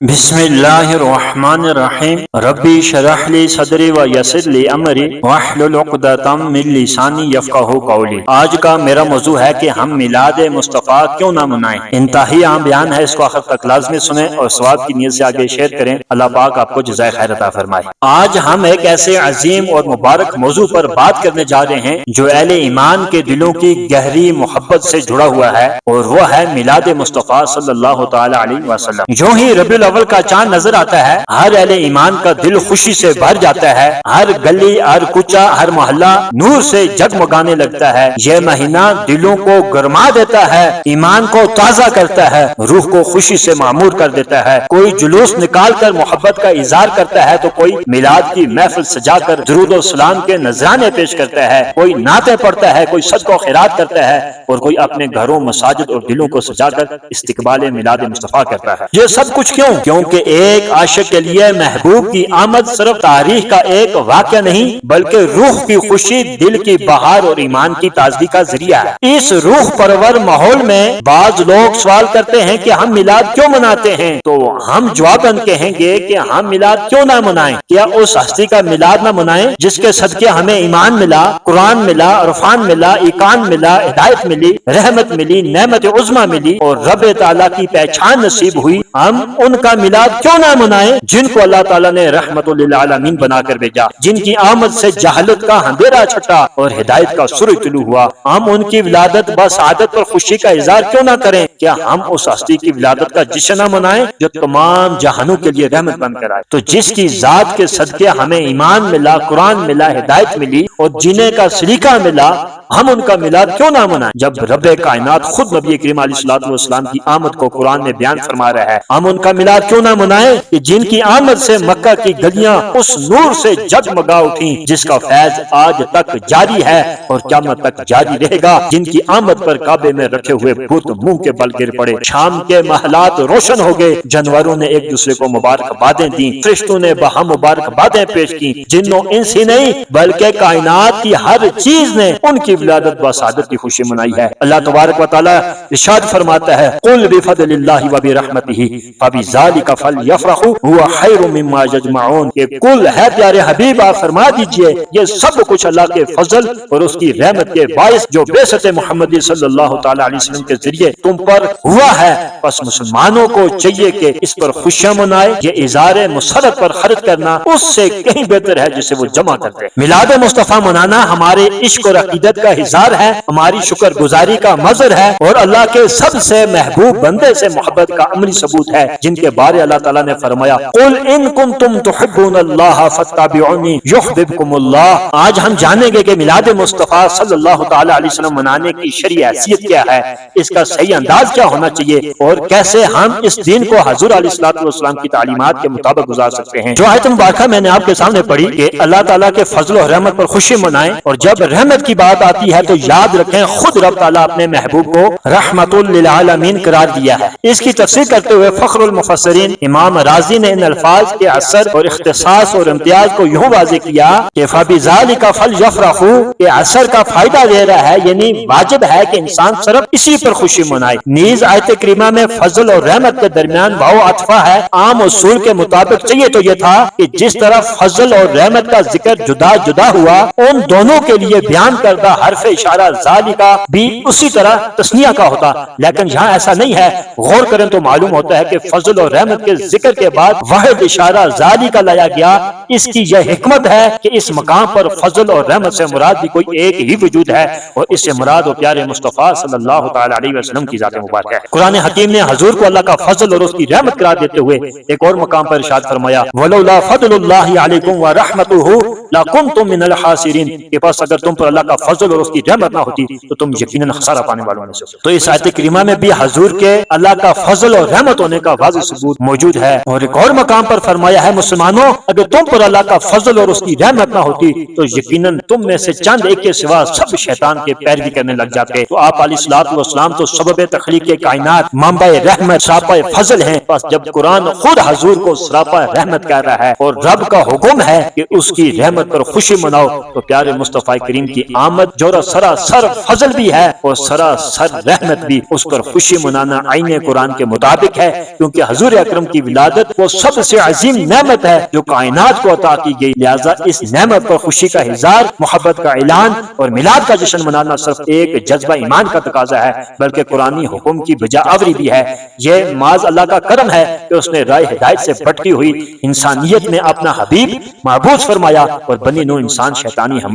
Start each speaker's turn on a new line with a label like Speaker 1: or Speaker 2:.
Speaker 1: بسم اللہ الرحمن الرحیم ربی شرح لی صدری و یسر لی امری واحلل عقدۃ من لسانی یفقہوا قولی۔ آج کا میرا موضوع ہے کہ ہم میلاد مصطفیٰ کیوں نہ منائیں۔ انتہائی عام بیان ہے، اس کو آخر تک لازمی سنیں اور ثواب کی نیت سے آگے شیئر کریں۔ اللہ پاک آپ کو جزائے خیر عطا فرمائے۔ آج ہم ایک ایسے عظیم اور مبارک موضوع پر بات کرنے جا رہے ہیں جو اہل ایمان کے دلوں کی گہری محبت سے جڑا ہوا ہے، اور وہ ہے میلاد مصطفیٰ صلی اللہ تعالی علیہ وسلم۔ جو ہی ربیع الاول کا چاند نظر آتا ہے، ہر اہل ایمان کا دل خوشی سے بھر جاتا ہے، ہر گلی، ہر کوچہ، ہر محلہ نور سے جگمگانے لگتا ہے۔ یہ مہینہ دلوں کو گرما دیتا ہے، ایمان کو تازہ کرتا ہے، روح کو خوشی سے معمور کر دیتا ہے۔ کوئی جلوس نکال کر محبت کا اظہار کرتا ہے تو کوئی میلاد کی محفل سجا کر درود و سلام کے نذرانے پیش کرتا ہے، کوئی نعتیں پڑھتا ہے، کوئی صدقہ و خیرات کرتا ہے، اور کوئی اپنے گھروں، مساجد اور دلوں کو سجا کر استقبال میلاد مصطفیٰ کرتا ہے۔ یہ سب کچھ کیوں؟ کیونکہ ایک عاشق کے لیے محبوب کی آمد صرف تاریخ کا ایک واقعہ نہیں بلکہ روح کی خوشی، دل کی بہار اور ایمان کی تازگی کا ذریعہ ہے۔ اس روح پرور ماحول میں بعض لوگ سوال کرتے ہیں کہ ہم میلاد کیوں مناتے ہیں؟ تو ہم جواباً کہیں گے کہ ہم میلاد کیوں نہ منائیں؟ کیا اس ہستی کا میلاد نہ منائیں جس کے صدقے ہمیں ایمان ملا، قرآن ملا، عرفان ملا، ایقان ملا، ہدایت ملی، رحمت ملی، نعمت عظمی ملی اور رب تعالیٰ کی پہچان نصیب ہوئی؟ ہم ان کا میلاد کیوں نہ منائیں جن کو اللہ تعالیٰ نے رحمت للعالمین بنا کر بھیجا، جن کی آمد سے جہالت کا اندھیرا چھٹا اور ہدایت کا سورج طلوع ہوا؟ ہم ان کی ولادت بسعادت پر خوشی کا اظہار کیوں نہ کریں؟ کیا ہم اس ہستی کی ولادت کا جشن نہ منائیں جو تمام جہانوں کے لیے رحمت بن کر آئے؟ تو جس کی ذات کے صدقے ہمیں ایمان ملا، قرآن ملا، ہدایت ملی اور جینے کا سلیقہ ملا، ہم ان کا میلاد کیوں نہ منائیں؟ جب رب کائنات خود نبی کریم علیہ الصلوۃ والسلام کی آمد کو قرآن میں بیان فرما رہا ہے، ہم ان کا میلاد کیوں نہ منائیں کہ جن کی آمد سے مکہ کی گلیاں اس نور سے جگمگا اٹھیں جس کا فیض آج تک جاری ہے اور قیامت تک جاری رہے گا، جن کی آمد پر کعبے میں رکھے ہوئے بت منہ کے بل گر پڑے، شام کے محلات روشن ہو گئے، جانوروں نے ایک دوسرے کو مبارکبادیں دیں، فرشتوں نے بہم مبارکبادیں پیش کی، جنوں انس ہی نہیں بلکہ کائنات کی ہر چیز نے ان کی ولادت بسعادت کی خوشی منائی ہے۔ اللہ تبارک و تعالی ارشاد فرماتا ہے، قل بفضل اللہ وبرحمتہ فبذلک فلیفرحوا هو خیر مما یجمعون۔ کہ کل ہے پیارے حبیب، آپ فرما دیجئے یہ سب کچھ اللہ کے فضل اور اس کی رحمت کے باعث جو بعثت محمدی صلی اللہ تعالی علیہ وسلم کے ذریعے تم پر ہوا ہے، پس مسلمانوں کو چاہیے کہ اس پر خوشیاں منائے۔ یہ اظہار مسرت پر خرچ کرنا اس سے کہیں بہتر ہے جسے وہ جمع کرتے۔ میلاد مصطفیٰ منانا ہمارے عشق اور عقیدت کا اظہار ہے، ہماری شکر گزاری کا مظہر ہے اور اللہ کے سب سے محبوب بندے سے محبت کا عملی ثبوت ہے، جن کے بارے اللہ تعالیٰ نے فرمایا، قل ان کنتم تحبون اللہ فاتبعونی یحببکم اللہ۔ آج ہم جانیں گے کہ میلاد مصطفیٰ صلی اللہ تعالی علیہ وسلم منانے کی شرعی حیثیت کیا ہے، اس کا صحیح انداز کیا ہونا چاہیے، اور کیسے ہم اس دین کو حضور علیہ الصلوۃ والسلام کی تعلیمات کے مطابق گزار سکتے ہیں۔ جو آیت مبارکہ میں نے آپ کے سامنے پڑھی کہ اللہ تعالیٰ کے فضل و رحمت پر خوشی منائیں، اور جب رحمت کی بات آتی ہے تو یاد رکھیں خود رب تعالیٰ اپنے محبوب کو رحمت للعالمین قرار دیا ہے۔ اس کی تفسیر کرتے ہوئے فخر المفسرین امام رازی نے ان الفاظ کے اثر اور اختصاص اور امتیاز کو یوں واضح کیا کہ فبذلک فلیفرحوا، کہ اثر کا فائدہ دے رہا ہے، یعنی واجب ہے کہ انسان صرف اسی پر خوشی منائے۔ نیز آیت کریمہ میں فضل اور رحمت کے درمیان واو عطفہ ہے۔ عام اصول کے مطابق چاہیے تو یہ تھا کہ جس طرح فضل اور رحمت کا ذکر جدا جدا ہوا، ان دونوں کے لیے بیان کردہ حرف اشارہ ذالک بھی اسی طرح تثنیہ کا ہوتا، لیکن یہاں ایسا نہیں ہے۔ غور کریں تو معلوم ہوتا ہے کہ فضل اور رحمت کے ذکر کے بعد واحد اشارہ ذالک لایا گیا۔ اس کی یہ حکمت ہے کہ اس مقام پر فضل اور رحمت سے مراد بھی کوئی ایک ہی وجود ہے، اور اس سے مراد و پیارے مصطفیٰ صلی اللہ تعالی علیہ وسلم کی ذات مبارک ہے۔ قرآن حکیم نے حضور کو اللہ کا فضل اور اس کی رحمت قرار دیتے ہوئے ایک اور مقام پر ارشاد فرمایا، وَلَوْلَا فَضْلُ اللَّهِ عَلَيْكُمْ وَرَحْمَتُهُ لَكُنْتُمْ مِنَ الْخَاسِرِينَ، کہ پس اگر تم پر اللہ کا فضل اور اس کی رحمت نہ ہوتی تو تم یقیناً خسارہ پانے والوں میں سے ہوتے۔ تو اس آیت کریمہ میں بھی حضور کے اللہ کا فضل اور رحمت ہونے کا واضح ثبوت موجود ہے، اور ایک اور مقام پر فرمایا ہے، مسلمانوں اگر تم پر اللہ کا فضل اور اس کی رحمت نہ ہوتی تو یقیناً تم میں سے چند ایک کے سوا سب شیطان کے پیروی کرنے لگ جاتے۔ تو آپ علیہ الصلوۃ والسلام تو سبب تخلیق کائنات، منبع رحمت، سراپا فضل ہیں، بس جب قرآن خود حضور کو سراپا رحمت کہہ رہا ہے اور رب کا حکم ہے کہ اس کی رحمت رحمت پر خوشی مناؤ تو پیارے مصطفیٰ کریم کی آمد جو سراسر فضل بھی ہے اور سراسر رحمت بھی، اس پر خوشی منانا عین قرآن کے مطابق ہے، کیونکہ حضور اکرم کی ولادت وہ سب سے عظیم نعمت ہے جو کائنات کو عطا کی گئی، لہذا اس نعمت پر خوشی کا اظہار، محبت کا اعلان اور میلاد کا جشن منانا صرف ایک جذبہ ایمان کا تقاضا ہے بلکہ قرآنی حکم کی بجا آوری بھی ہے۔ یہ معاذ اللہ کا کرم ہے کہ اس نے راہ ہدایت سے بھٹکی ہوئی انسانیت میں اپنا حبیب محبوب فرمایا اور بنی نوع انسان شیطانی حملے